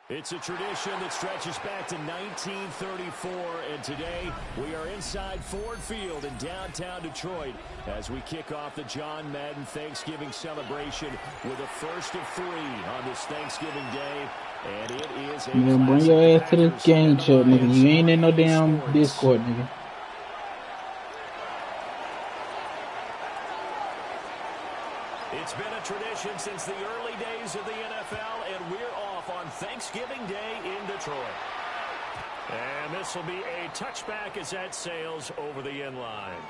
It's a tradition that stretches back to 1934, and today we are inside Ford Field in downtown Detroit as we kick off the John Madden Thanksgiving celebration with a first of 3 on this Thanksgiving Day, and it is a man, bring your ass to the game chat, nigga. You ain't in no damn Discord, nigga. It's been a tradition since the early days of the NFL, and we're off on Thanksgiving Day in Detroit. And this will be a touchback as that sails over the end line.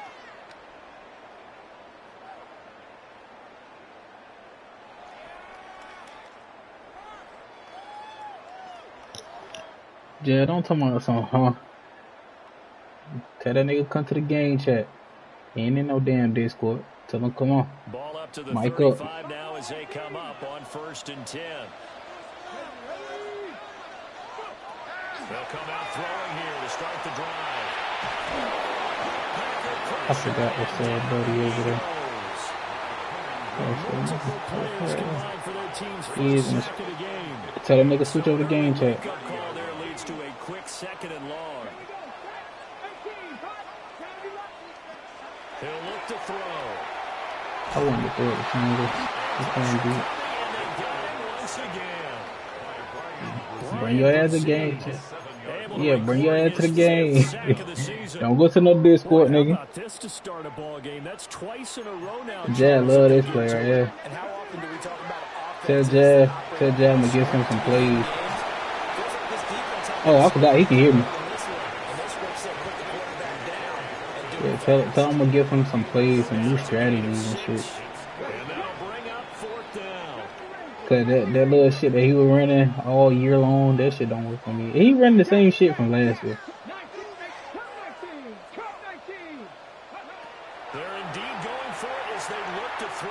Yeah, don't tell me something, huh? Tell that nigga come to the game chat. He ain't in no damn Discord. Tell him come on. Ball up to the Mic 35 up. now as they come up on 1st and 10. They'll come out throwing here to start the drive. I forgot what's that buddy over there. Tell that nigga switch over the game chat. Call there leads to a quick 2nd and long. He'll look to throw. I wanted to throw it to Triangle. Bring your ass to the game, chat. Yeah, bring your ass to the game. Don't go to no Discord, nigga. Jad love this player right here. Tell Jad I'm gonna give him some plays. Oh, I forgot he can hear me. Yeah, tell him I'm gonna give him some plays, some new strategies and shit. Cause that little shit that he was running all year long, that shit don't work for me. He running the same shit from last year. They're indeed going for it as they look to throw.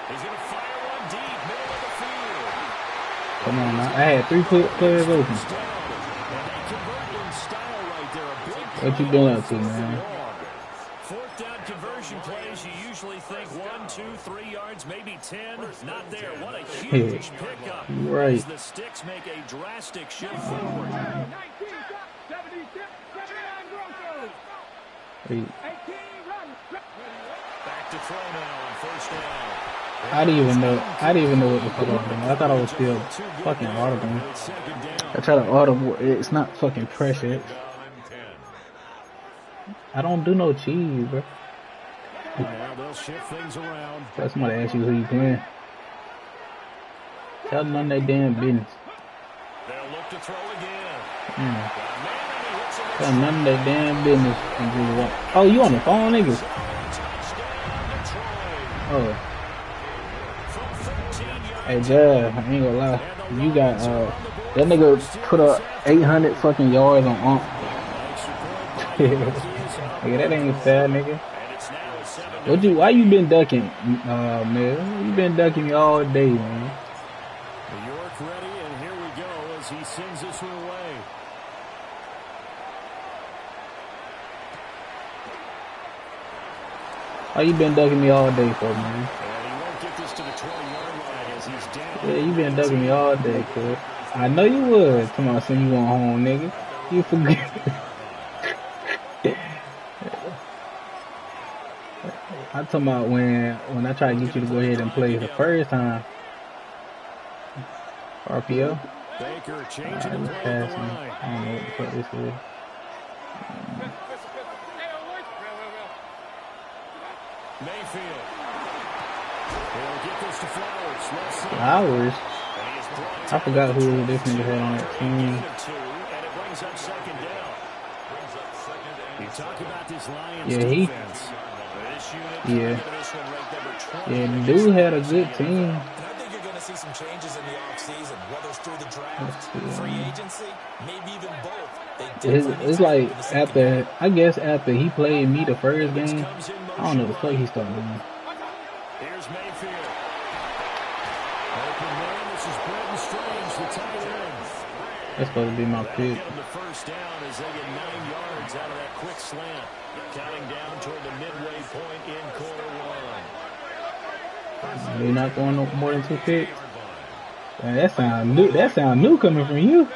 He's gonna fire one deep, middle of the field. Come on now, I had 3 players open. What you doing up to, man? 4th down conversion plays, you usually think 1, 2, 3 yards, maybe 10. Not there. What a huge pickup. Right. As the sticks make a drastic shift forward. Hey. Back to throw now on 1st down. I didn't even know what to put on them. I thought I was still fucking audible. I try to audible. It's not fucking pressure. I don't do no cheese, bro. Now they'll shift things around. Tell somebody to ask you who you playing. Tell them none of that damn business. They'll look to throw again. Tell them none of that damn business. Oh, you on the phone, nigga? Oh. Hey, Jad, I ain't gonna lie. You got, that nigga put up 800 fucking yards on Ump. Nigga, that ain't fair, nigga. Why you been ducking, man? You been ducking me all day, man. New York ready, and here we go as he sends this one away. Why you been ducking me all day for, man? And he won't get this to the 20-yard line as he's down. Yeah, you been ducking me all day, cuz. I know you was. Come on, send you going home, nigga. You forget. I'm talking about when I try to get you to go ahead and play the first time. RPO. Baker changing the play passing. I don't know what the fuck this is. Mayfield. He'll get this to Flowers. Flowers? I forgot who this nigga had on that team. And it brings up 2nd down. You talk about this Lions defense. Yeah, the dude had a good team. And I think you're going to see some changes in the offseason, whether it's through the draft, free agency, maybe even both. It's like after he played me the first game, I don't know the fuck he started doing. Here's Mayfield. Open man, this is Brenton Strange, the tight end. That's supposed to be my pick. The 1st down as they get 9 yards out of that quick slant. Counting down toward the midway point in quarter 1. You're not going no more than 2 picks? Man, that sound new. That sound new coming from you.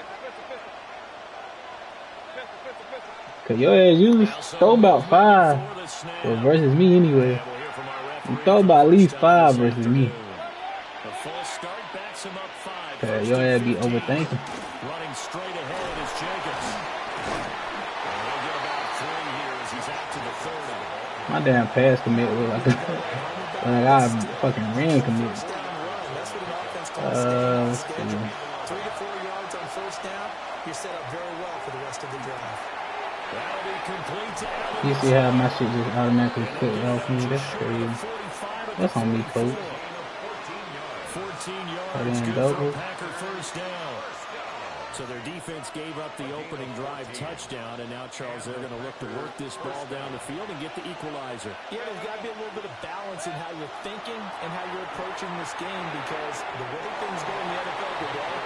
Cause your ass usually throw about 5 versus me anyway. You throw about at least 5 versus me. Cause your ass be overthinking. Running straight ahead is Jacobs. And he'll get about 3 here as he's out to the 30. My damn pass commit was like I fucking ran commit. Let's see. 3 to 4 yards on first down. You're set up very well for the rest of the drive. That'll be complete to Allen. You see how my shit just automatically cut off me? That's crazy. That's on me, coach. 14 yards, good for a Packer first down. So their defense gave up the opening drive touchdown, and now, Charles, they're going to look to work this ball down the field and get the equalizer. Yeah, there's got to be a little bit of balance in how you're thinking and how you're approaching this game, because the way things go in the NFL today,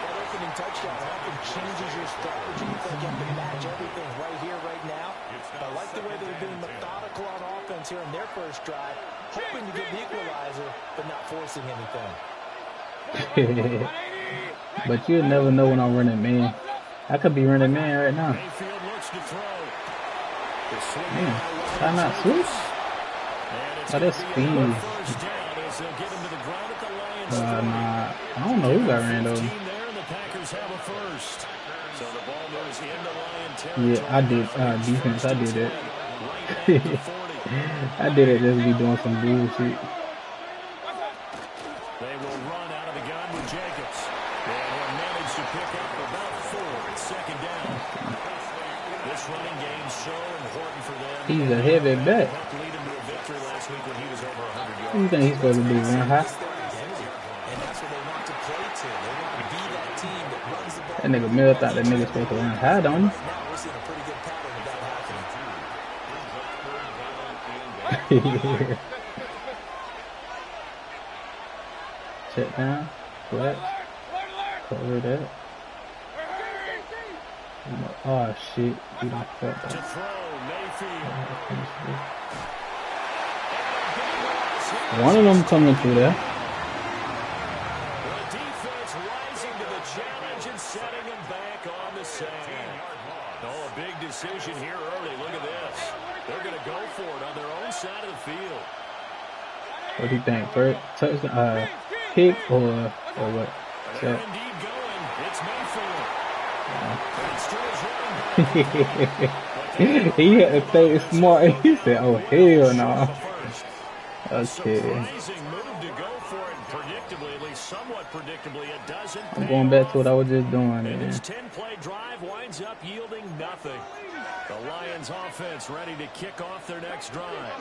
that opening touchdown often changes your strategy. You think you have to match everything right here, right now. I like the way they're being methodical on offense here in their first drive, hoping to get the equalizer, but not forcing anything. But you'll never know when I'm running man. I could be running man right now. Man, I not switch? Oh, that's speed. Nah, I don't know who got ran over. Yeah, I did. Defense, I did it. I did it just be doing some bullshit. They will run out of the gun with Jacobs. And he'll manage to pick up about 4 at second down. This running game so important for them. He's a heavy bet. Lead him to a victory last week when he was over 100 yards. Who you think he's supposed to be, run high? And that's what they want to play to. They want to be that team that runs the ball. That nigga Mill thought that nigga supposed to run high, don't he? Now we're seeing a pretty good pattern of that happening. Check down, flat, cover that. Oh shit, he done fucked up. To throw, Mayfield. One of them coming through there. The defense rising to the challenge and setting him back on the sand. Oh, a big decision here early. Look at this. They're going to go for it on their own side of the field. What do you think? First touchdown, kick or what? They're indeed going. It's Mayfield. He had to think smart. He said, "Oh hell no." Okay. I'm going back to what I was just doing. And his 10-play drive winds up yielding nothing. The Lions offense ready to kick off their next drive.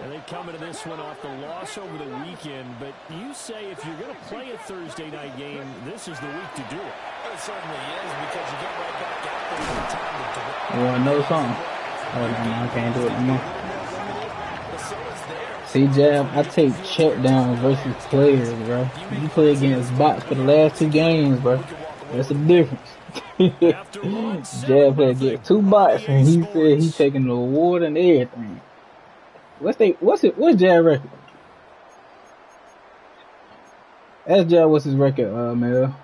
And they come into this one off the loss over the weekend. But you say if you're going to play a Thursday night game, this is the week to do it. It certainly is, because you get right back out there in time to do it. You want to know something? Oh, no, I can't do it no more. See, Jab, I take check down versus players, bro. You play against bots for the last 2 games, bro. That's the difference. Jab played against 2 bots, and he said he's taking the award and everything. What's Jab record? Ask Jab what's his record, Mel.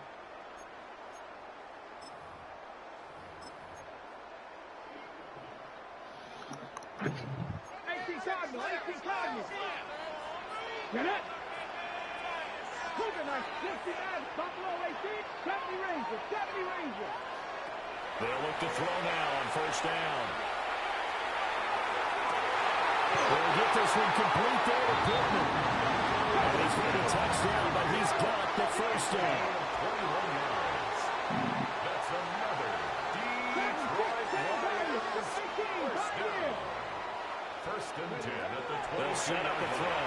They'll look to throw now on first down. They'll get this one complete there to Pittman. And he's going to touchdown, but he's got the first down. That's another Detroit Lions first down. First and 10 at the 20. They'll set up a throw.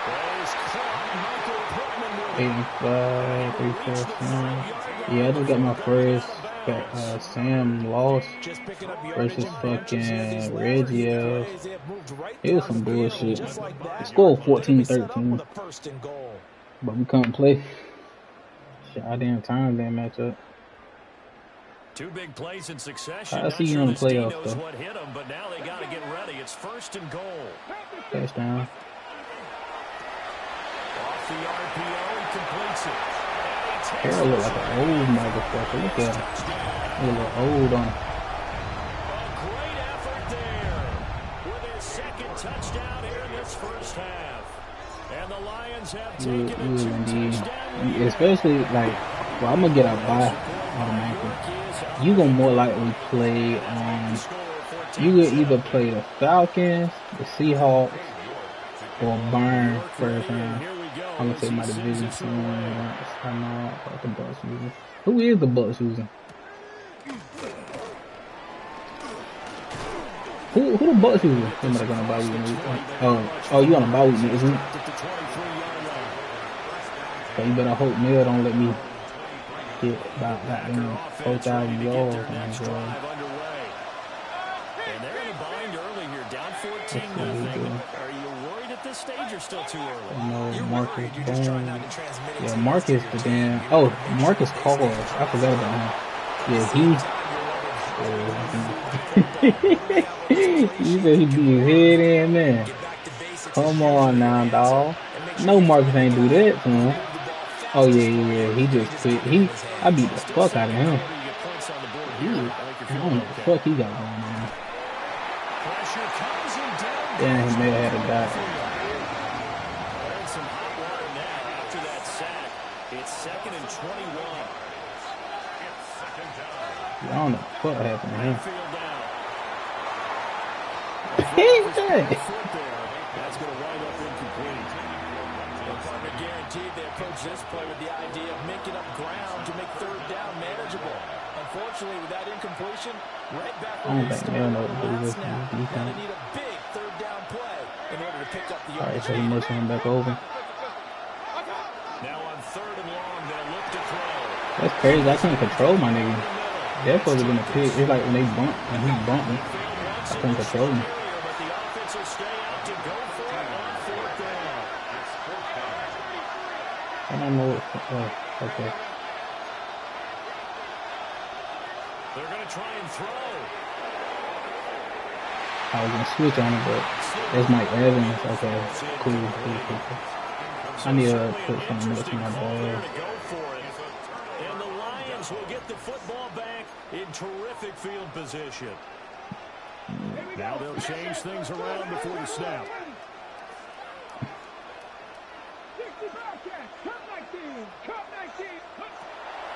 Plays caught. Michael Pittman will 85, 349. Yeah, I just got my first Sam lost versus fucking Reggie. It was some bullshit. The score 14-13. But we couldn't play. Shit, I didn't time that matchup. 2 big plays in succession. I see you in the playoffs though. What hit them, but now they got to get ready. It's first and goal. Touchdown. the RPO and completes it. Carroll look like an old motherfucker. Look at him. He a little old on him. A great effort there with his second touchdown here in this first half. And the Lions have taken a two-touchdown lead. Especially, like, well, I'm going to get out by automatically. You going to more likely play on, you would either play the Falcons, the Seahawks, or Burn first round. I'm going to take my division soon. I'm not the Bucks using. Who is the Bucks using? Who the Bucks using? Somebody gonna buy week. Oh, you on a bye week next week? So you better hope Mel don't let me get about that 4,000 yards. And they're in a bind early here, down 14-0. Are you worried at this stage or still too early? No, Marcus Boone. Yeah, Marcus the damn. Oh, Marcus Call. I forgot about him. Yeah, he said he beat his head in, man. Come on now, dawg. No, Marcus ain't do that to him. Oh yeah. He just quit. I beat the fuck out of him. I don't know what the fuck he got going on. Damn, he may have had a die. Some hot water now after that sack. It's 2nd and 21. I don't know what happened to him. That's going to wind up incomplete. The partner guaranteed they approach this play with the idea of making up ground to make third down manageable. Unfortunately, with that incompletion, right back where they started on the last snap. Now they need a big third down play in order to pick up the yardage. Alright, so he must him back over. Now on 3rd and long, they'll look to throw. That's crazy. I couldn't control my nigga. They're supposed to be in a pick. It's like when they bump, when he bumped me, I couldn't control him. But the offense will stay out to go for it on 4th down. I don't know what. Okay. They're going to try and throw. I was gonna switch on it, but that's Mike Evans. Okay, cool. I need to put something else in my ball. And the Lions will get the football back in terrific field position. Now they'll change things around before the snap.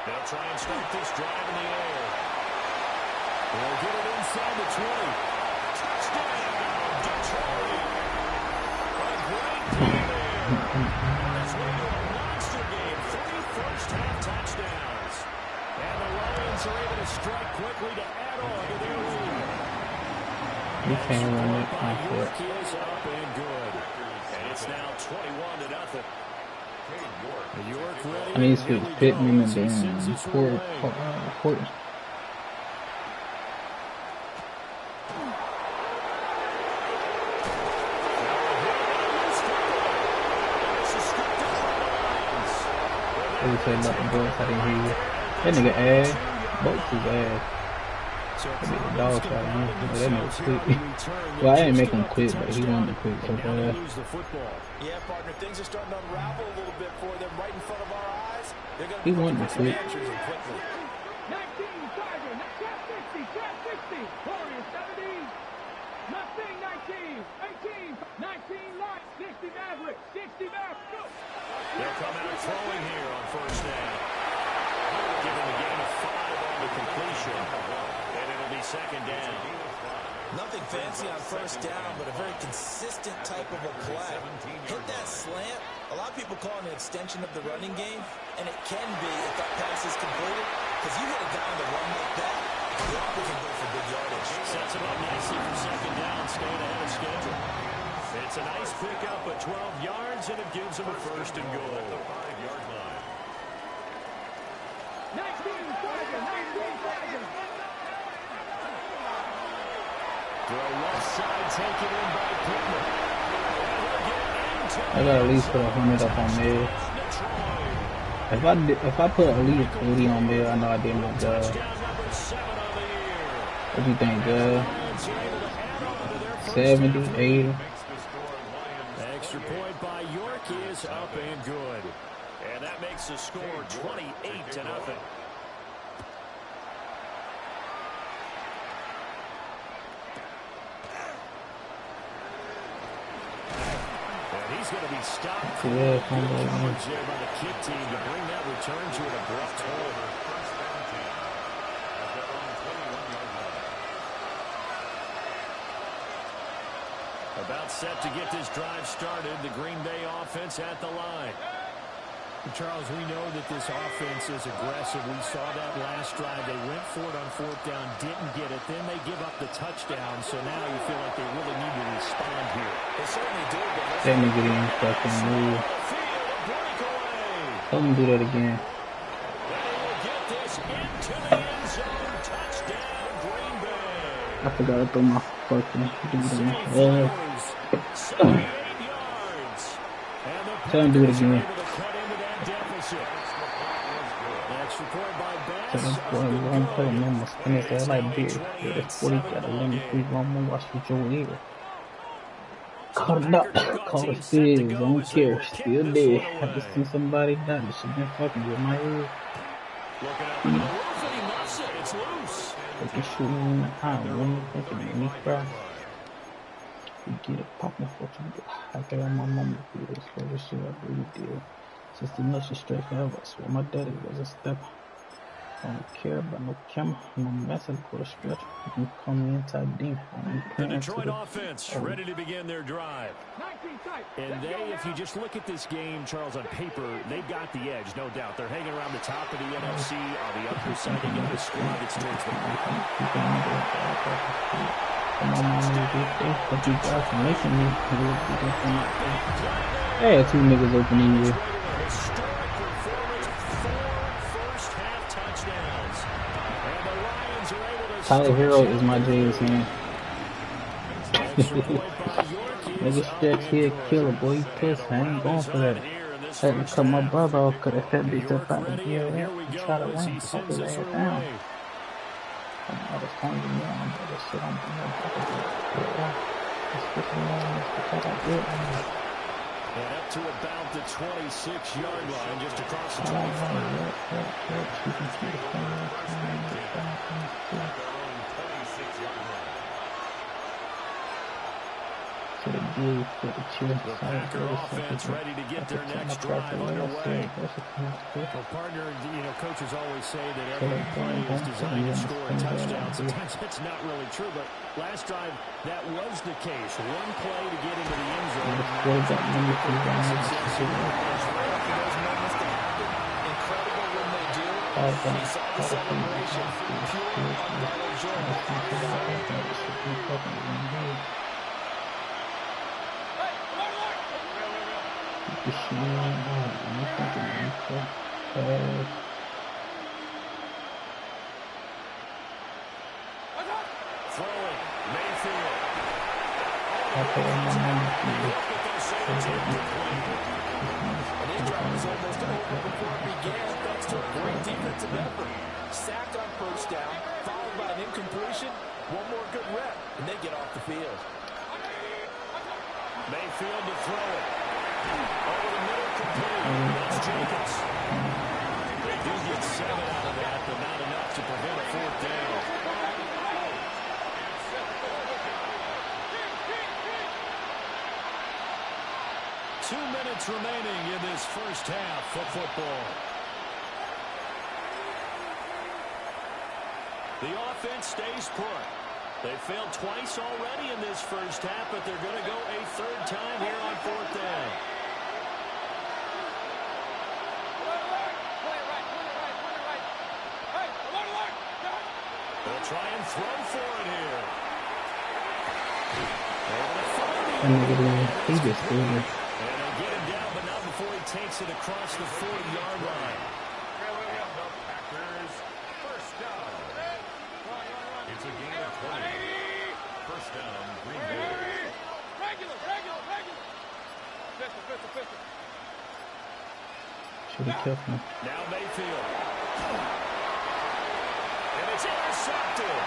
They'll try and start this drive in the air. They'll get it inside the 20. Touchdown, Detroit. A great play there. This way to a monster game. 3 first-half touchdowns. And the Lions are able to strike quickly to add on to their lead. You can't run it like York that. is up and good. And it's now 21-0. York ready. I need to switch Pittman and then Porter. What you say about the Bucks? I didn't hear you. That nigga ass. Bucks is ass. That nigga dog shot him. That nigga quit. Well, I didn't make him quit, but he wanted to quit so bad. Yeah, partner, things are starting to unravel a little bit for them right in front of our eyes. They're going to He wanted to quit. answers and quickly. 19 Tiger, top 60, top 60, Warriors 17, nothing 19, 18, 19 Light, 60 Maverick, 60 Maverick, go! They'll come out throwing here on first down. Giving the game a 5 on the completion. And it'll be 2nd down. Nothing fancy on first down, but a very consistent type of a play. Hit that slant. A lot of people call it an extension of the running game, and it can be if that pass is completed, because you hit a guy on the run like that, the offer can go for big yardage. Sets him up nicely for 2nd down, staying ahead of schedule. It's a nice pickup at 12 yards, and it gives him a 1st and goal. 5-yard line. 19 Tiger, 19 Tiger. Throw left side, taken in by Pittman. I gotta at least put 100 up on Mill. If I put at least 80 on Mill, I know I did my job. What do you think, Joe? 70, 80? Extra extra point by York is up and good. And that makes the score 28-0. And he's going to be stopped. Good coverage there by the kick team to bring that return to an abrupt halt. About set to get this drive started. The Green Bay offense at the line. Charles, we know that this offense is aggressive. We saw that last drive. They went for it on fourth down, didn't get it. Then they give up the touchdown. So now you feel like they really need to respond here. They certainly do. That nigga didn't fucking move. Tell him to do that again. I forgot to throw my fucking head. Tell him to do it again. So this boy won't put him in my stomach all like beer. It's 40 got a lemon free one wash with your ear. Caught it up, caught it still, don't care, still dead. Have to see somebody die, this shit been fucking with my ear. Fucking shooting in the eye, one fucking in me cry. You get it poppin' for you. I got my mama do this for the shit I really did. Since the nuts straight forever, I swear my daddy was a stepper. I don't care about no camera, no messing for a stretch. You can call me inside deep. The Detroit offense ready to begin their drive. And they, if you just look at this game, Charles, on paper, they've got the edge, no doubt. They're hanging around the top of the NFC. On the other side, they got a squad that's towards the I had two niggas opening here. Tyler Hero is my J's man. Nigga stretch here, killer, boy, you piss. I ain't going for that. I had to cut my brother off because I said bitch up out of here and try to win. Fuck his ass down. I was hungry now, I'm gonna sit on and up to about the 26-yard line, just across the 25. The Packer offense ready to get their next drive underway. Well, partner, coaches always say that every play is designed to score a touchdown. Sometimes it's not really true, but last drive, that was the case. One play to get into the end zone. Incredible when they do. You saw the celebration. Pure unbelievable joy. Throwing, Mayfield. And his drive was almost over before it began, thanks to a great defensive effort. Sacked on first down, followed by an incompletion. One more good rep, and they get off the field. Mayfield to throw it. Over the middle, complete. That's Jacobs. They do get 7 out of that, but not enough to prevent a fourth down. Two minutes remaining in this first half of football. The offense stays put. They failed twice already in this first half, but they're going to go a third time here on fourth down. They'll try and throw for it here. He just did it. And they get him down, but not before he takes it across the 40-yard line. First down. It's a gain of 20. First down, Green Bay. Regular. Pistol. Should have killed me. Now Mayfield. And it's intercepted.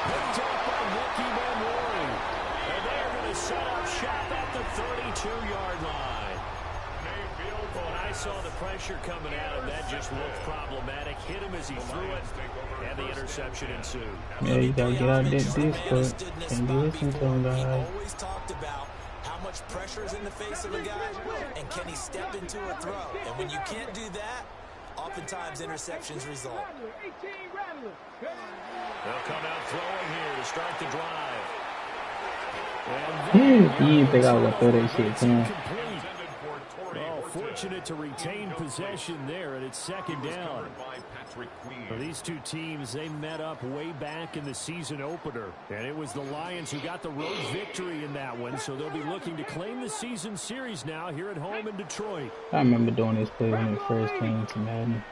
Picked up by rookie Memori. And they're going to set up shop at the 32. 2-yard line. When I saw the pressure coming at him, that just looked problematic. Hit him as he threw it, and the interception ensued. Yeah, you gotta get out of this, but can't be listening to him, guys. Always talked about how much pressure is in the face of a guy, and can he step into a throw? And when you can't do that, oftentimes interceptions result. They'll come out throwing here to start the drive. He didn't think I was gonna throw that shit to him. Oh, fortunate to retain possession there, and it's second down. For these two teams, they met up way back in the season opener, and it was the Lions who got the road victory in that one, so they'll be looking to claim the season series now here at home in Detroit. I remember doing this play when it first came to Madden.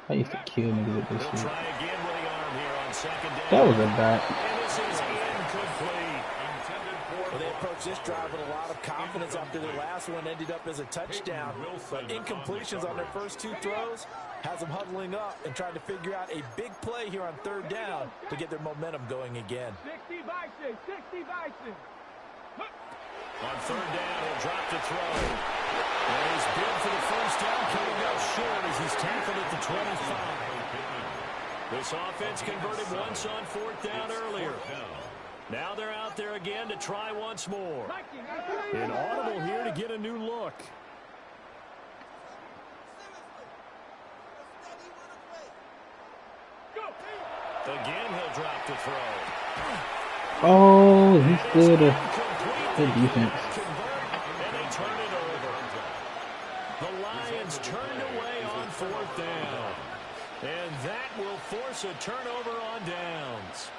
I used to kill niggas with this shit. That was a dot. Well, they approached this drive with a lot of confidence after their last one ended up as a touchdown. But incompletions on their first two throws has them huddling up and trying to figure out a big play here on third down to get their momentum going again. 60 Bison, 60 Bison. On third down, he'll drop the throw. And he's bid for the first down, coming out short as he's tackled at the 25. This offense converted once on fourth down earlier. Now they're out there again to try once more. An audible here to get a new look. Again, he'll drop the throw. Oh, he's good. Good defense. And they turn it over. The Lions turned away on fourth down. And that will force a turnover on downs.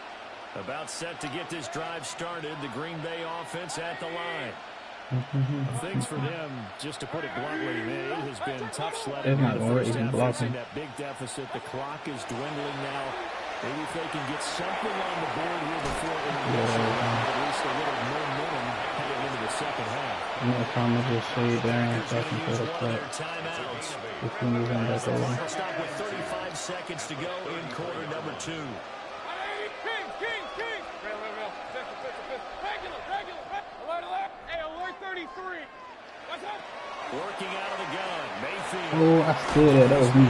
About set to get this drive started, the Green Bay offense at the line. Things for them, just to put it bluntly, it has been tough sledding in the first half, facing that big deficit. The clock is dwindling now. Maybe if they can get something on the board here before at least a little momentum heading into the second half. I'm going to come and just shade down so I can put a cut. This one is on that over. Stop with 35 seconds to go in quarter number 2. Working out of the gun, Mayfield. Oh, I stood there. That was me.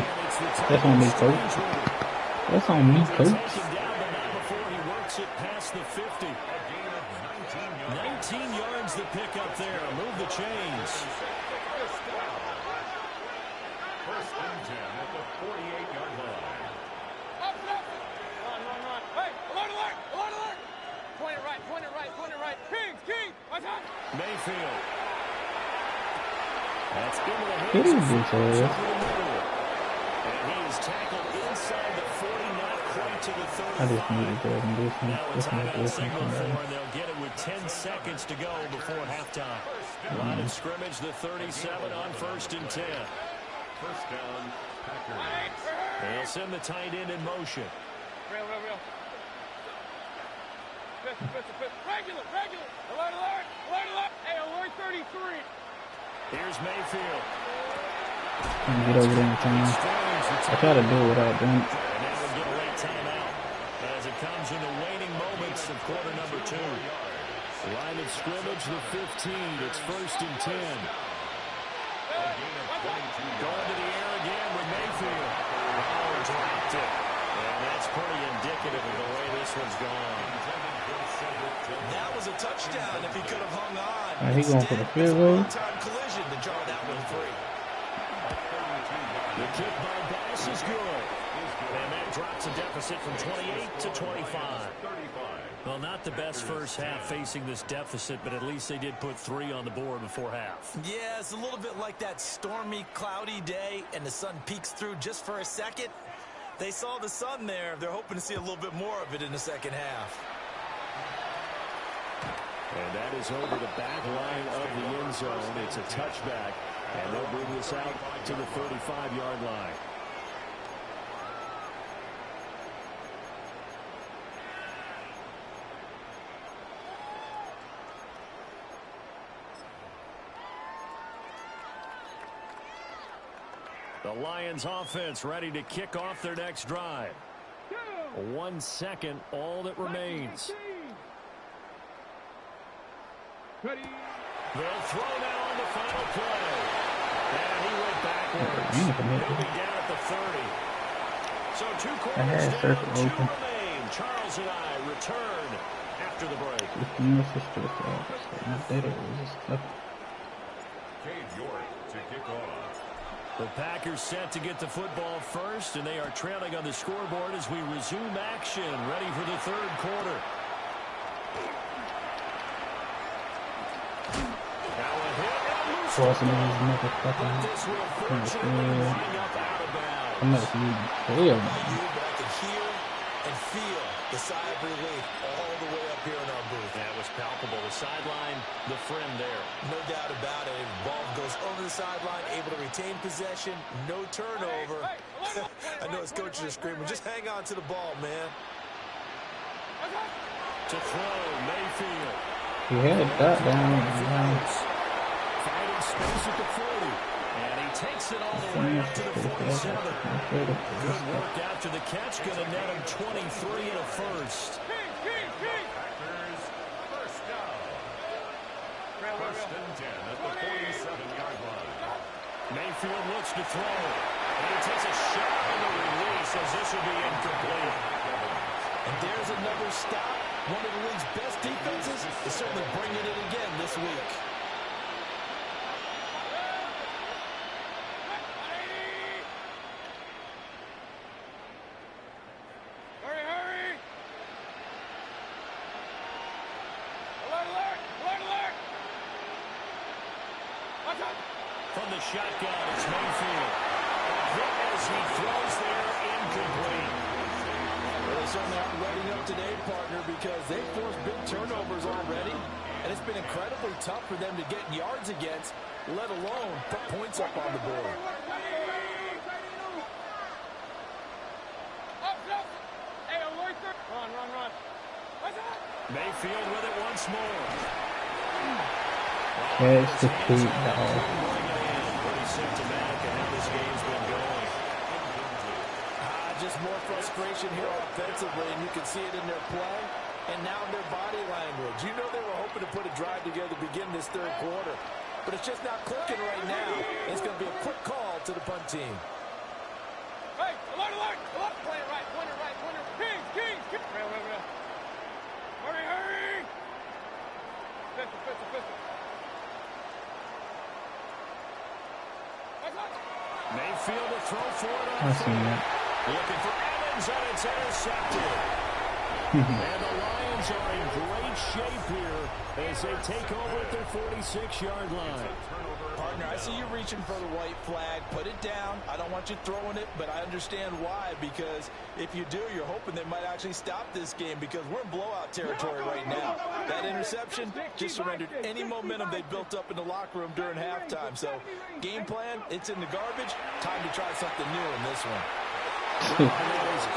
That's on me, coach. That's on me, coach. Before he works it past the 50. 19 yards the pick up there. Move the chains. First and 10 at the 48-yard line. Run. Hey, alert. Point it right. King. Watch out. Mayfield. That's into the It hands is good. and he is tackled inside the 40, not quite to the 30. I just needed that and this one. Now a This one, timeout this signal one. for, and they'll get it with 10 seconds to go before halftime. Line of scrimmage, the 37 on first and 10. First down, Packers. They'll send the tight end in motion. Real. Regular. Alert. Hey, alert 33. Here's Mayfield. Can't get over there in time. I try to do it without doing it. And now we'll get a late timeout as it comes in the waning moments of quarter number 2. Line of scrimmage, the 15. It's first and 10. Going to the air again with Mayfield. Oh, dropped it. And that's pretty indicative of the way this one's gone. That was a touchdown if he could have hung on. He going for the field goal. Time collision to draw that one free. The kick by Bass is good. And that drops a deficit from 28 to 25. Well, not the best first half facing this deficit, but at least they did put 3 on the board before half. Yeah, it's a little bit like that stormy, cloudy day, and the sun peeks through just for a second. They saw the sun there. They're hoping to see a little bit more of it in the second half. And that is over the back line of the end zone. It's a touchback, and they'll bring this out to the 35-yard line. The Lions offense ready to kick off their next drive. 1 second, all that remains. Ready. They'll throw now on the final play. And he went backwards. He'll be down at the 30. So 2 quarters down, 2 remain. Charles and I return after the break. Cade York to kick off. The Packers set to get the football first, and they are trailing on the scoreboard as we resume action, ready for the 3rd quarter. Now a hit and loose. But this will fortunately wind up out of bounds. You can hear and feel the sigh of relief all the way up here in our booth. That was palpable. The sideline, the friend there. No doubt about it. The ball goes over the sideline, able to retain possession, no turnover. I know his coaches are screaming, just hang on to the ball, man. To throw, Mayfield. He had that down. Finding space at the 40. And he takes it all the way up to the 47. Good work after the catch. Going to net him 23 and a first. Packers first down. First and 10 at the 47-yard line. Mayfield looks to throw. And he takes a shot on the release as this will be incomplete. And there's another stop. One of the league's best defenses is certainly bringing it again this week. From the shotgun, it's Mayfield. As he throws there, incomplete. Well, they certainly aren't letting up today, partner, because they've forced big turnovers already, and it's been incredibly tough for them to get yards against, let alone put points up on the board. Mayfield with it once more. It's the feet now. Pretty symptomatic of how this game's been going. Just more frustration here offensively, and you can see it in their play and now their body language. You know they were hoping to put a drive together to begin this 3rd quarter, but it's just not clicking right now. It's going to be a quick call to the punt team. Hey, alert! Play it right, pointer. Kings. Hurry! Pistol. Mayfield to throw for it on I've seen that. Looking for Evans, and it's intercepted. And the Lions are in great shape here as they take over at their 46-yard line. Partner, I see you reaching for the white flag. Put it down. I don't want you throwing it, but I understand why, because if you do, you're hoping they might actually stop this game, because we're in blowout territory right now. That interception just surrendered any momentum they built up in the locker room during halftime. So game plan, it's in the garbage. Time to try something new in this one.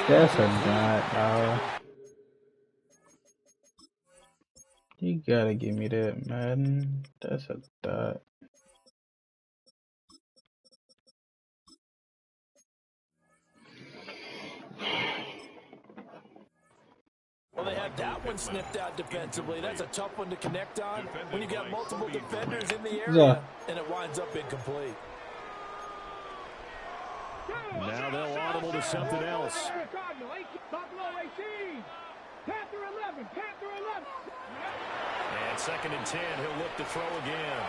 That's a dot, dog. You gotta give me that, Madden. That's a dot. Well, they had that one sniffed out defensively. That's a tough one to connect on when you got multiple defenders in the area, and it winds up incomplete. Now they'll audible to something else. Buffalo 18. Panther 11. And 2nd and 10, he'll look to throw again.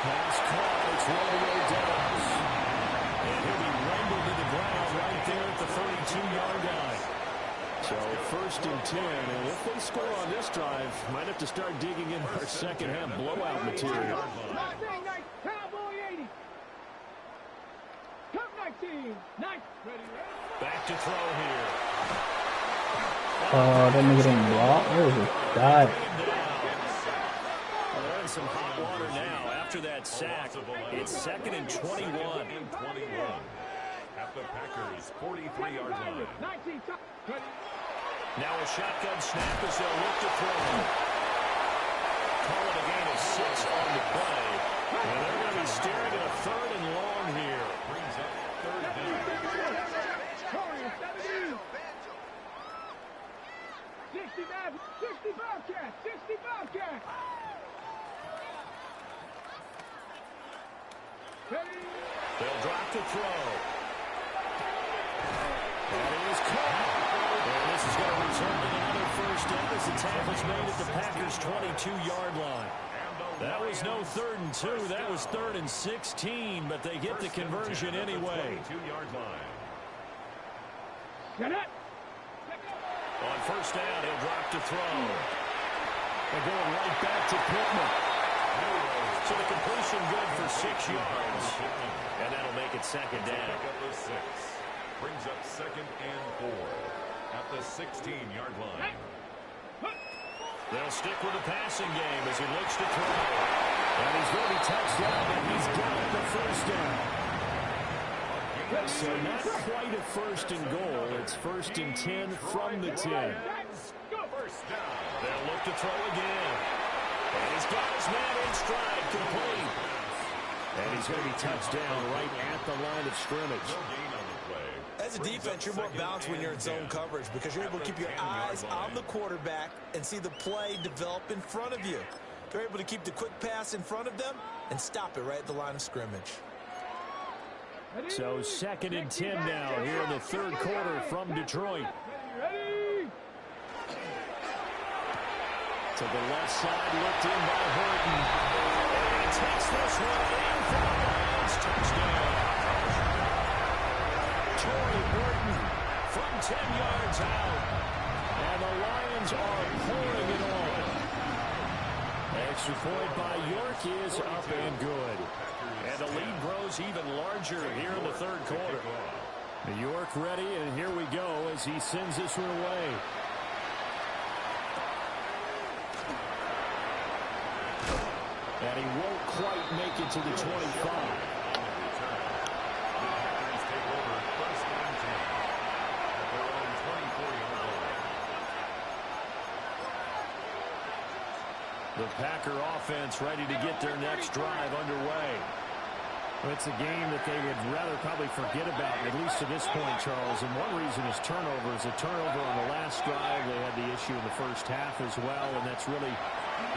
Pass caught, it's Romeo Doubs. And he'll be rumbled to the ground right there at the 32-yard line. So 1st and 10, and if they score on this drive, might have to start digging in our second-half blowout material. Cowboy 80. Cup 19. Back to throw here. That nigga didn't block. It was a dot. Well, they're in some hot water now after that sack. It's 2nd and 21. At the Packers' 43-yard line. Now a shotgun snap as they'll look to throw. Call it a gain of 6 on the play. And they're going to be staring at a 3rd and long here. Brings up 3rd down. 60 Bobcats. to throw. And he is caught. And this is going to result in another first down as the tackle's made at the Packers' 22-yard line. That was no 3rd and 2. That was 3rd and 16, but they get the conversion anyway. 22-yard line. On first down, he'll drop to throw. They're going right back to Pittman. So the completion good for 6 yards. And that'll make it second down. Pick up the 6. Brings up 2nd and 4 at the 16-yard line. They'll stick with the passing game as he looks to throw. And he's going to be touched down, and he's got the first down. So not quite a 1st and goal. It's 1st and 10 from the 10. First down. They'll look to throw again. And he's got his man in stride, complete. And he's going to be touched down right at the line of scrimmage. As a defense, you're more balanced when you're in zone coverage because you're able to keep your eyes on the quarterback and see the play develop in front of you. They're able to keep the quick pass in front of them and stop it right at the line of scrimmage. So 2nd and 10 now here in the 3rd quarter from Detroit. To the left side, looked in by Horton. And he takes this one in for the Lions. Touchdown. Torrey Horton from 10 yards out. And the Lions are pouring it on. Extra point by York is up and good. And the lead grows even larger here in the 3rd quarter. York ready, and here we go as he sends this one away. And he won't quite make it to the 25. The Packer offense ready to get their next drive underway. It's a game that they would rather probably forget about, at least to this point, Charles. And one reason is turnovers. A turnover on the last drive. They had the issue in the first half as well, and that's really,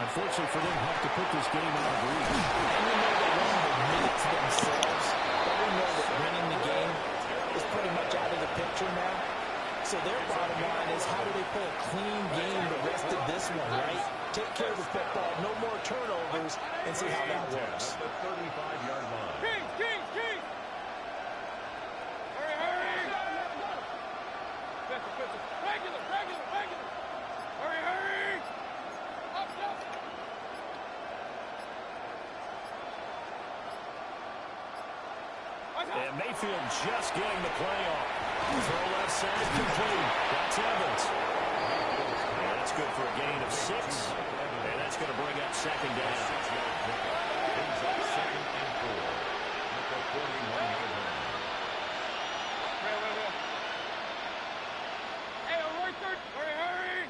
unfortunately for them, helped to put this game out of reach. And we know that winning the minutes themselves, but we know that winning the game is pretty much out of the picture now. So their bottom line is, how do they play a clean game the rest of this one, right? Take care of the football, no more turnovers, and see how that works. The 35-yard line. King! Hurry! Regular! Hurry! Up! And Mayfield just getting the play off. Throw left side complete. That's Evans. And that's good for a gain of 6. And that's going to bring up second down. Brings up 2nd and 4 at the 41-yard line. Hey, right there! Hurry!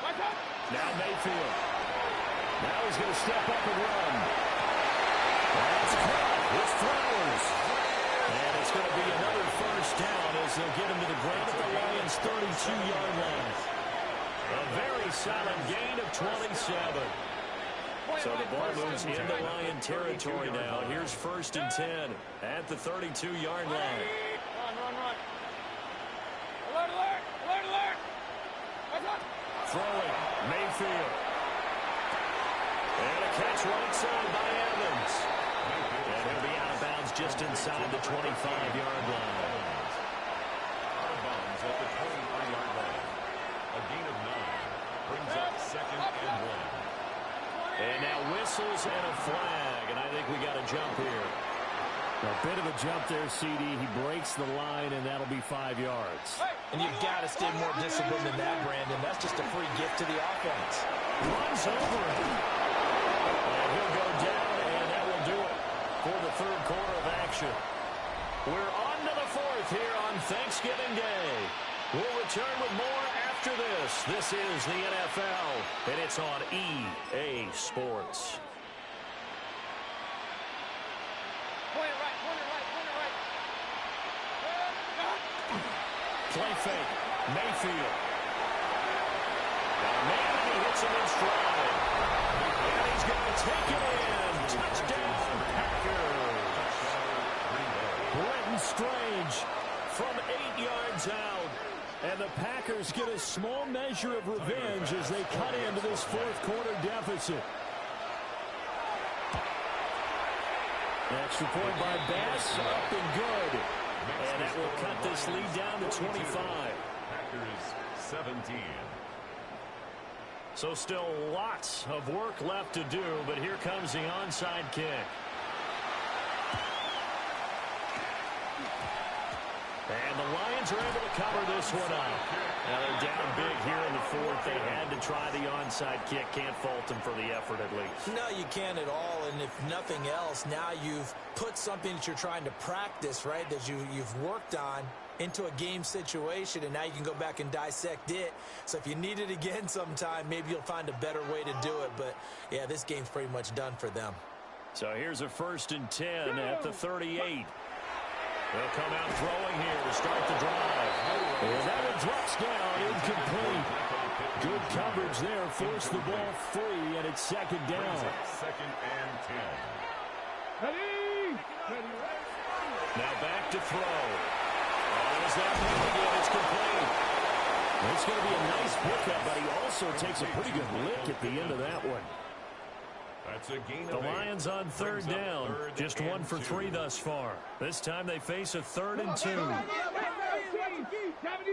Watch out! Now Mayfield. Now he's going to step up and run. That's caught with Flowers. And it's going to be another first down as they'll get him to the ground at the Lions' 32-yard line. A very solid gain of 27. So the ball moves into Lion territory now. Here's 1st and 10 at the 32-yard line. Run. Alert! Watch out! Throwing, Mayfield. And a catch right side by Evans. And he'll be out of bounds just inside the 25-yard line. Out of bounds at the 23-yard line. A gain of 9. Brings up 2nd and 1. And now whistles and a flag. And I think we got a jump here. A bit of a jump there, CD. He breaks the line, and that'll be 5 yards. And you've got to stay more disciplined than that, Brandon. That's just a free gift to the offense. Runs over it. And he'll go down, and that will do it for the 3rd quarter of action. We're on to the 4th here on Thanksgiving Day. We'll return with more after this. This is the NFL, and it's on EA Sports. Point right. Play fake. Mayfield. Got a man he hits him in stride. And he's going to take it in. Touchdown, Packers. Brenton Strange from 8 yards out. And the Packers get a small measure of revenge as they cut into this fourth quarter deficit. Extra point by Bass, up and good. And that will cut this lead down to 25. Packers 17. So still lots of work left to do, but here comes the onside kick. And the Lions are able to cover this one up. Now they're down big here in the fourth. They had to try the onside kick. Can't fault them for the effort at least. No, you can't at all. And if nothing else, now you've put something that you're trying to practice, right, that you've worked on into a game situation, and now you can go back and dissect it. So if you need it again sometime, maybe you'll find a better way to do it. But, yeah, this game's pretty much done for them. So here's a 1st and 10 at the 38. They'll come out throwing here to start the drive. And that one drops down, incomplete. Good coverage there, forced the ball free, and it's 2nd down. 2nd and 10. Ready? Now back to throw. Oh, is that again? It's complete. It's going to be a nice pickup, but he also takes a pretty good lick at the end of that one. That's a gain The of 8. Lions on 3rd down. Just 1 for 3 thus far. This time they face a 3rd and 2. 70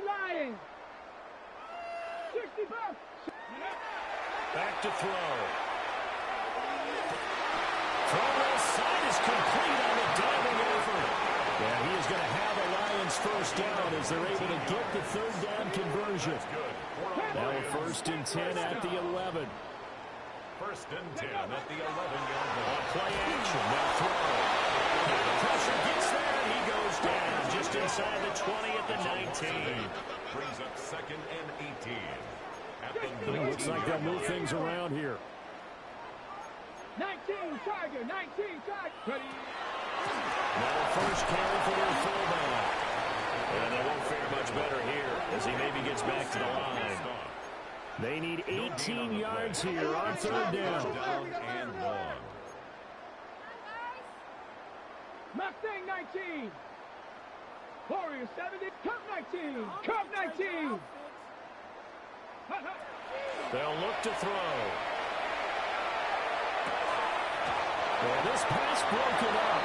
Lions. 65. Back to throw. Throw left side is complete on the diving effort. Yeah, he is going to have a Lions 1st down as they're able to get the 3rd down conversion. Now a 1st and 10 at the 11. 1st and 10 at the 11-yard line. Play action. Now throw. And the pressure gets there, and he goes down just inside the 20 at the 19. Brings up 2nd and 18. At the 19. Looks like they'll move things around here. 19 Tiger, 19 Tiger. Ready? Now a 1st carry for their fullback. And they won't fare much better here as he maybe gets back to the line. They need 18 yards here on 3rd down. Down and 1. Mustang 19. Warriors 70. Cup 19. Cup 19. They'll look to throw. Well, this pass broken up.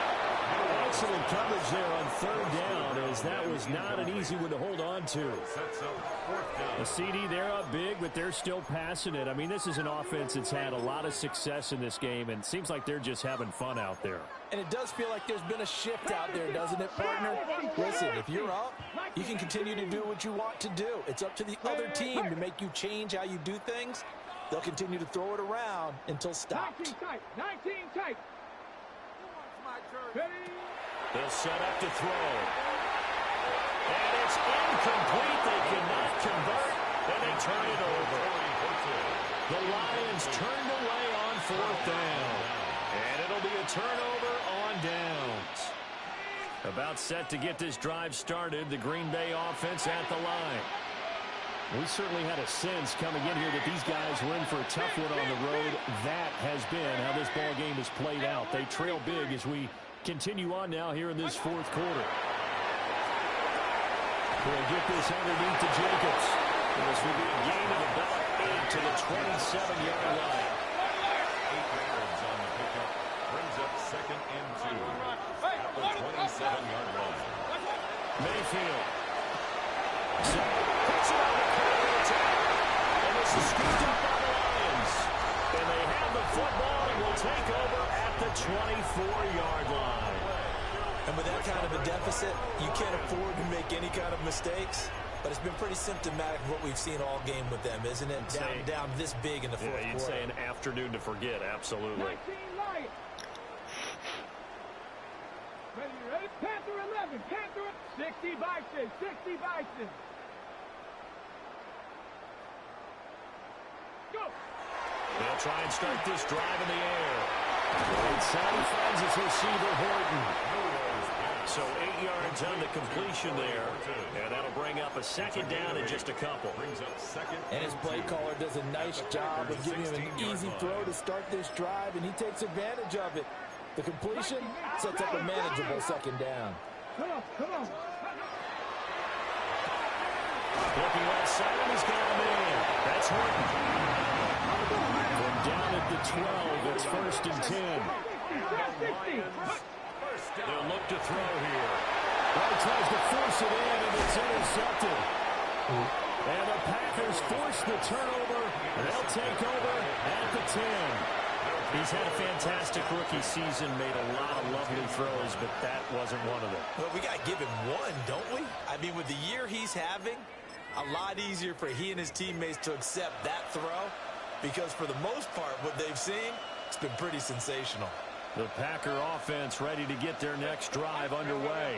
Excellent coverage there on 3rd down, as that was not an easy one to hold on to. Sets up 4th down. The CD, they're up big, but they're still passing it. I mean, this is an offense that's had a lot of success in this game, and it seems like they're just having fun out there. And it does feel like there's been a shift out there, doesn't it, partner? Listen, if you're up, you can continue to do what you want to do. It's up to the other team to make you change how you do things. They'll continue to throw it around until stopped. 19 tight. 19 tight. Ready? They'll set up to throw. And it's incomplete. They cannot convert, and they turn it over. The Lions turned away on 4th down. And it'll be a turnover on downs. About set to get this drive started, the Green Bay offense at the line. We certainly had a sense coming in here that these guys were in for a tough one on the road. That has been how this ball game has played out. They trail big as we continue on now here in this 4th quarter. We'll get this underneath to Jacobs. This will be a gain of about 8 to the 27-yard line. 8 yards on the pickup. Brings up 2nd and 2. At the 27-yard line. Mayfield. Puts it on the corner attack. And this is scooped up by the Lions. And they have the football and will take over at the 24-yard line. And with that kind of a deficit, you can't afford to make any kind of mistakes. But it's been pretty symptomatic of what we've seen all game with them, isn't it? Down this big in the fourth quarter. You'd say an afternoon to forget, absolutely. 19 Lions. Ready? Panther 11. Panther 60 Bison. 60 Bison. Go. They'll try and start this drive in the air. Inside he finds his receiver, Horton. So 8 yards on the completion there. And that'll bring up a second down in just a couple. And his play caller does a nice job of giving him an easy throw to start this drive, and he takes advantage of it. The completion sets up a manageable second down. Come on, come on. Looking right side, and he's got a man. That's Horton. From down at the 12, it's 1st and 10. They'll look to throw here. Well, he tries to force it in, and it's intercepted. And the Packers force the turnover, and they'll take over at the 10. He's had a fantastic rookie season, made a lot of lovely throws, but that wasn't one of them. Well, we got to give him one, don't we? I mean, with the year he's having, a lot easier for he and his teammates to accept that throw, because for the most part, what they've seen, it's been pretty sensational. The Packer offense ready to get their next drive underway.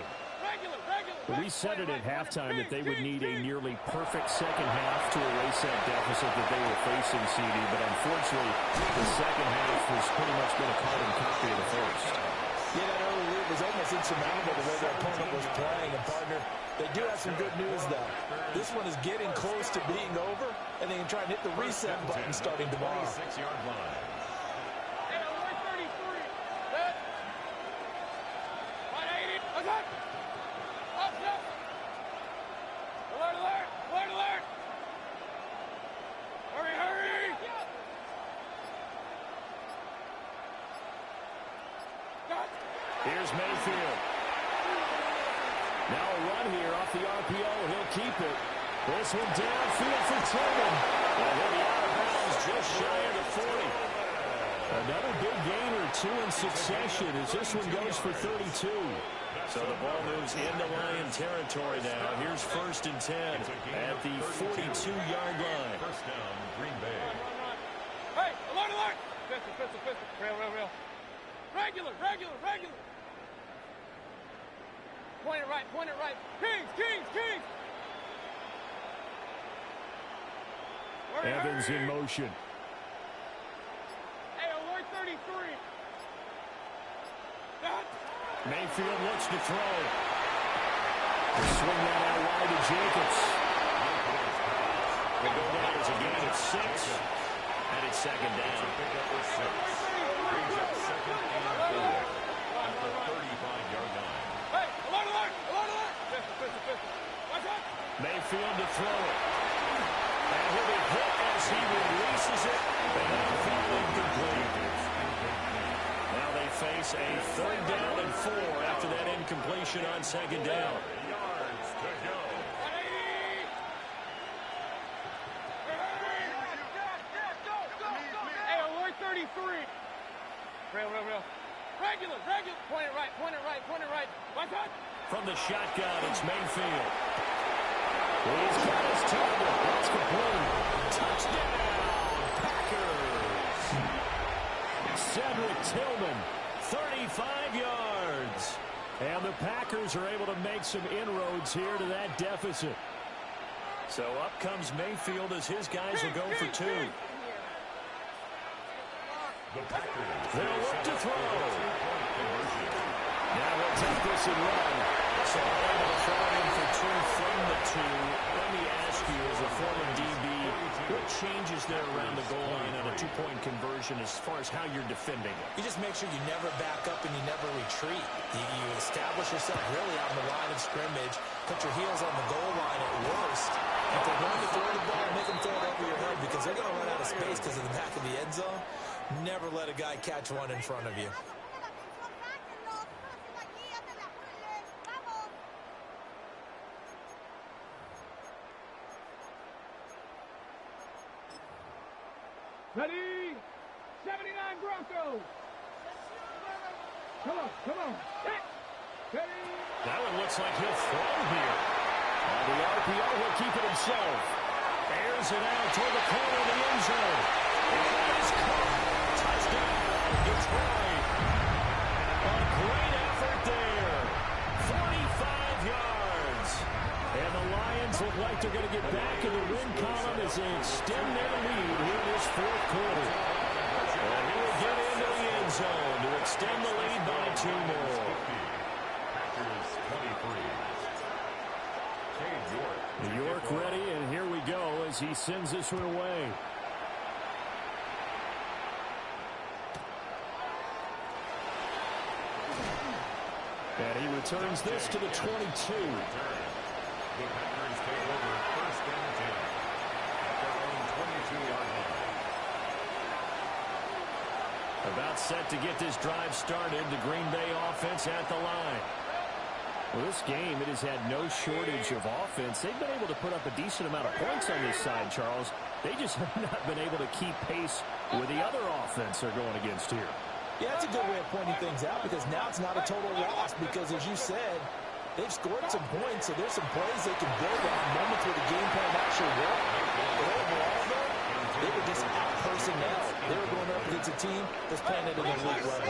We said it at halftime that they would need a nearly perfect second half to erase that deficit that they were facing, CD, but unfortunately, the second half has pretty much been a carbon copy of the first. Yeah, that early lead was almost insurmountable the way their opponent was playing. And, partner, they do have some good news, though. This one is getting close to being over, and they can try and hit the reset button starting tomorrow. 6-yard line. Here's Mayfield. Now a run here off the RPO. He'll keep it. This one downfield for Tillman. And he'll be out of bounds just shy of the 40. Another big gain or two in succession as this one goes for 32. So the ball moves into Lion territory now. Here's 1st and 10 at the 42-yard line. First down, Green Bay. Hey, alert! Pistol. Real. Regular. Point it right. Kings. Evans in motion. Hey, alert 33. Mayfield looks to throw. Swing that out wide to Jacobs. We'll go down as a gain of 6. And it's second down. Pick up with 6. Brings up 2nd and 4 at the 35-yard line. Hey, alert! Pistol. Watch out! Mayfield to throw it. And he'll be hit as he releases it. And that'll fall incomplete. Now they face a 3rd down and 4 after that incompletion on 2nd down. Yards to go. Hey, alert 33. Real. Regular. Point it right. Watch out! From the shotgun, it's Mayfield. He's got his target. That's complete. Touchdown, Packers. Cedric Tillman, 35 yards. And the Packers are able to make some inroads here to that deficit. So up comes Mayfield as his guys will go for 2. The Packers. They'll look to throw. Now he'll take this and run. So able to throw it in for 2 from the 2. Let me ask you, as a former DB, what changes there around the goal line on a 2-point conversion as far as how you're defending it? You just make sure you never back up and you never retreat. You establish yourself really on the line of scrimmage, put your heels on the goal line at worst. If they're going to throw the ball, make them throw it over your head because they're going to run out of space because of the back of the end zone. Never let a guy catch one in front of you. Ready? 79 Broncos. Come on. Hit. Ready? That one looks like he'll throw here. On the RPO, he'll keep it himself. Airs it out toward the corner of the end zone. It is caught. Touchdown, Detroit. A great effort there. 45 yards. And the Lions look like they're going to get back in the win column as they extend their lead here in this 4th quarter. And he will get into the end zone to extend the lead by 2 more. Packers 23. New York ready, and here we go as he sends this one away. And he returns this to the 22. The Packers take over 1st and 10 at their own 22-yard line. About set to get this drive started. The Green Bay offense at the line. Well, this game, it has had no shortage of offense. They've been able to put up a decent amount of points on this side, Charles. They just have not been able to keep pace with the other offense they're going against here. Yeah, that's a good way of pointing things out because now it's not a total loss because, as you said, they've scored some points, so there's some plays they can build on, moments where the game plan actually worked. But overall, though, they were just out-personnel. They were going up against a team that's playing at an elite level.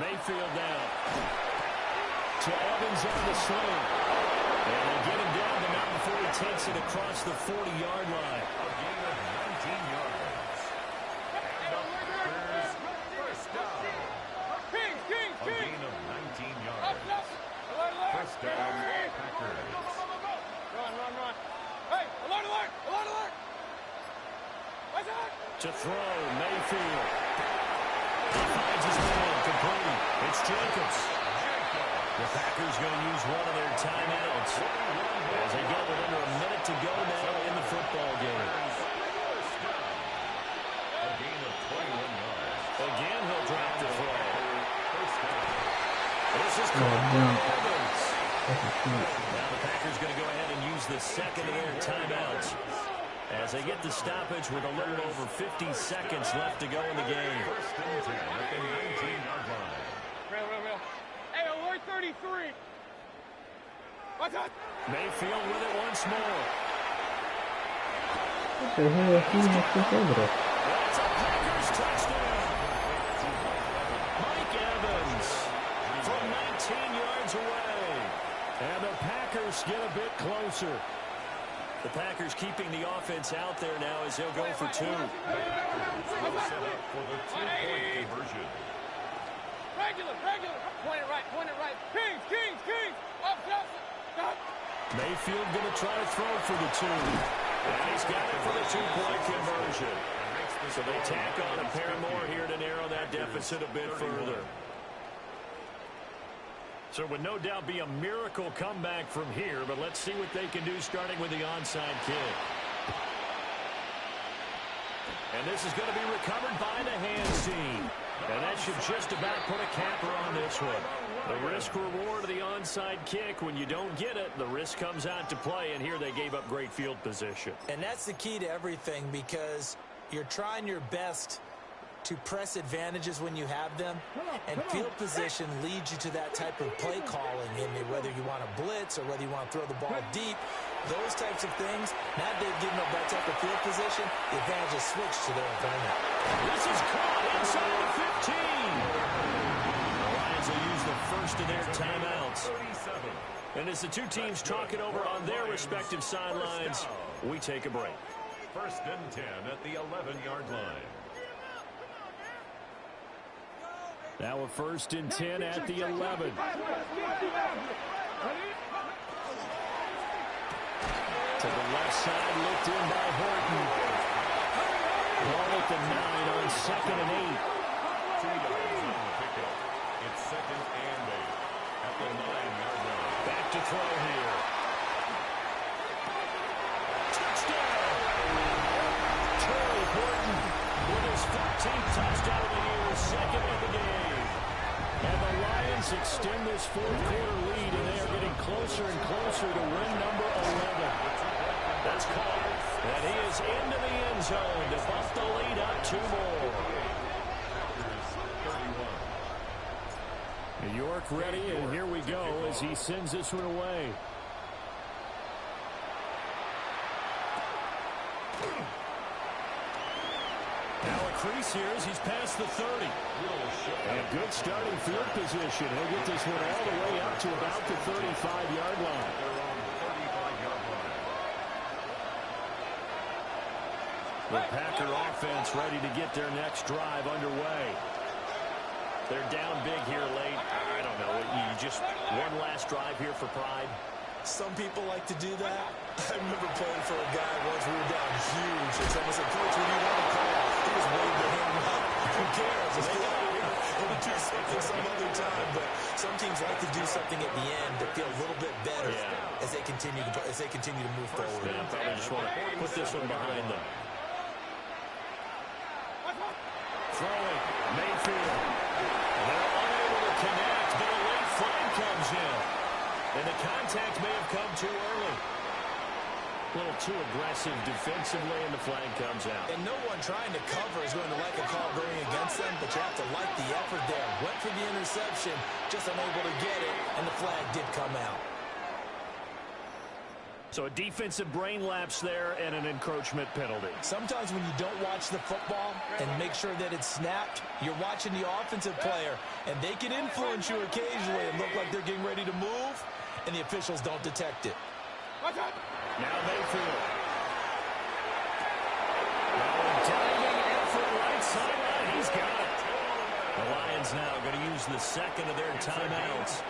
Mayfield down. To Evans on the swing. And they get him down the mountain before he takes it across the 40-yard line. A gain of 19 yards. And the Packers first down. A gain of 19 yards. First down, Packers. Run. Hey, alert. What's that? To throw, Mayfield. He finds his man, complete. It's Jacobs. The Packers going to use one of their timeouts as they go with under a minute to go now in the football game. A gain of 21 yards. Again, he'll drop the throw. First down. This is Evans. Now the Packers going to go ahead and use the second of their timeouts as they get the stoppage with a little over 50 seconds left to go in the game. First and 10 at the 19-yard line. Real. Hey, alert 33. What's that? Mayfield with it once more. What the hell is he over there? That's a Packers touchdown. Mike Evans from 19 yards away. And the Packers get a bit closer. The Packers keeping the offense out there now as they'll go for two. The Packers will set up for the two-point conversion. Regular. Point it right. Kings. Up. Mayfield going to try to throw for the two. And he's got it for the two-point conversion. So they tack on a pair more here to narrow that deficit a bit further. So it would no doubt be a miracle comeback from here, but let's see what they can do starting with the onside kick. And this is going to be recovered by the hands team. And that should just about put a capper on this one. The risk-reward of the onside kick, when you don't get it, the risk comes out to play, and here they gave up great field position. And that's the key to everything because you're trying your best to press advantages when you have them, and field position leads you to that type of play calling, and whether you want to blitz or whether you want to throw the ball deep, those types of things. Now they've given up that type of field position, the advantage is switched to their opponent. This is caught inside the 15. The Lions will use the first of their timeouts. And as the two teams talk it over on their respective sidelines, we take a break. First and 10 at the 11-yard line. Now a first and 10 at the 11. To the left side, looked in by Horton. Ball at the 9 on second and 8. 2 yards on the pickup. It's second and 8 at the 9-yard line. Back to throw here. Touchdown! Terry Horton with his 14th touchdown of the year, second of the game. And the Lions extend this fourth-quarter lead, and they are getting closer and closer to win number 11. That's caught, and he is into the end zone to bump the lead up 2 more. New York ready, and here we go as he sends this one away. Now a crease here as he's past the 30. And good starting field position. He'll get this one all the way up to about the 35-yard line. The Packer offense ready to get their next drive underway. They're down big here late. I don't know. You just one last drive here for pride. Some people like to do that. I remember playing for a guy once. We were down huge. And someone said, Coach, what do you want to call? He just waved the hand up. Who cares? We'll do something some other time. But some teams like to do something at the end to feel a little bit better as they continue to move forward. Yeah, probably just want to put this one behind them. Throwing Mayfield. They're unable to connect, but a late flag comes in. And the contact may have come too early. A little too aggressive defensively, and the flag comes out. And no one trying to cover is going to like a call going against them, but you have to like the effort there. Went for the interception, just unable to get it, and the flag did come out. So a defensive brain lapse there and an encroachment penalty. Sometimes when you don't watch the football and make sure that it's snapped, you're watching the offensive player, and they can influence you occasionally and look like they're getting ready to move, and the officials don't detect it. Now Mayfield. Diving effort right sideline. He's got it. The Lions now going to use the second of their timeouts.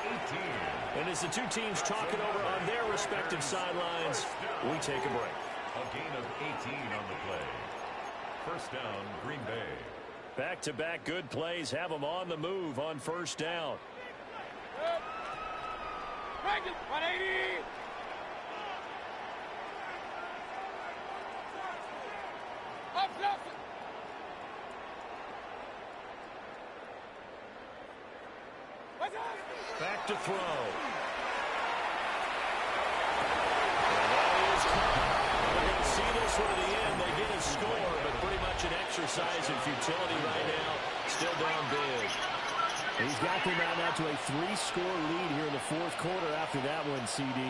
And as the two teams talk it over on their respective sidelines, we take a break. A gain of 18 on the play. First down, Green Bay. Back-to-back good plays have them on the move on first down. 180. Back to throw. And that is caught. We're going to see this one to the end. They get a score, but pretty much an exercise in futility right now. Still down big. He's got them out now to a 3-score lead here in the fourth quarter after that one, CD.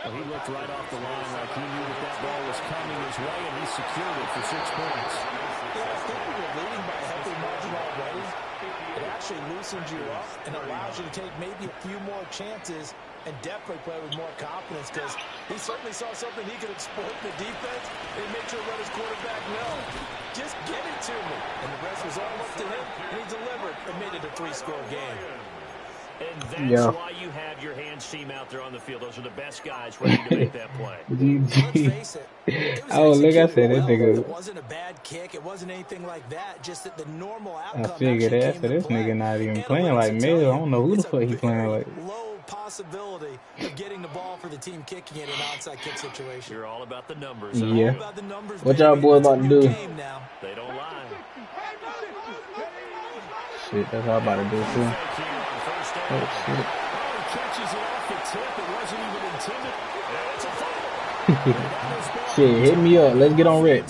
And he looked right off the line like he knew that ball was coming his way, and he secured it for 6 points. Yeah, I think we were leading by a healthy margin already. It actually loosens you up and allows you to take maybe a few more chances and definitely play with more confidence, because he certainly saw something he could exploit in the defense and make sure to let his quarterback know, just get it to me. And the rest was all up to him, and he delivered and made it a 3-score game. And that's why you have your hands team out there on the field. Those are the best guys ready to make that play. Let's face it. Oh, look, I said that nigga. It wasn't a bad kick. It wasn't anything like that. Just that the normal outcome. I figured that. So this nigga not even playing like me. I don't know who the fuck he playing like. Low possibility of getting the ball for the team kicking it in an onside kick situation. You're all about the numbers. Yeah. All about the numbers, what y'all boys about to do? They don't lie. Shit, that's all I'm about to do too. Oh, shit. Catches it off the tip. It wasn't even intended. Shit, hit me up. Let's get on Red.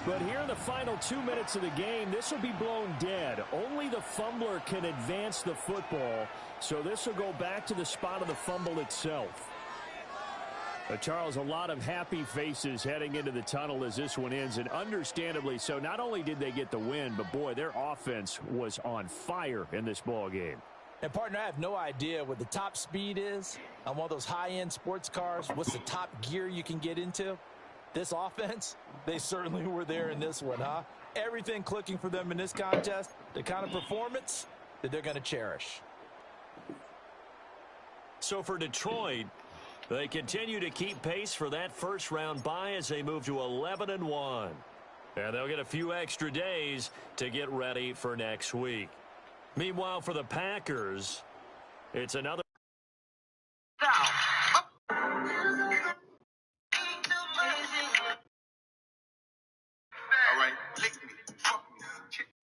But here in the final 2 minutes of the game, this will be blown dead. Only the fumbler can advance the football, so this will go back to the spot of the fumble itself. Charles, a lot of happy faces heading into the tunnel as this one ends, and understandably so. Not only did they get the win, but boy, their offense was on fire in this ball game. And, partner, I have no idea what the top speed is on one of those high-end sports cars. What's the top gear you can get into? This offense, they certainly were there in this one, huh? Everything clicking for them in this contest, the kind of performance that they're going to cherish. So for Detroit, they continue to keep pace for that first-round bye as they move to 11-1. And they'll get a few extra days to get ready for next week. Meanwhile, for the Packers, it's another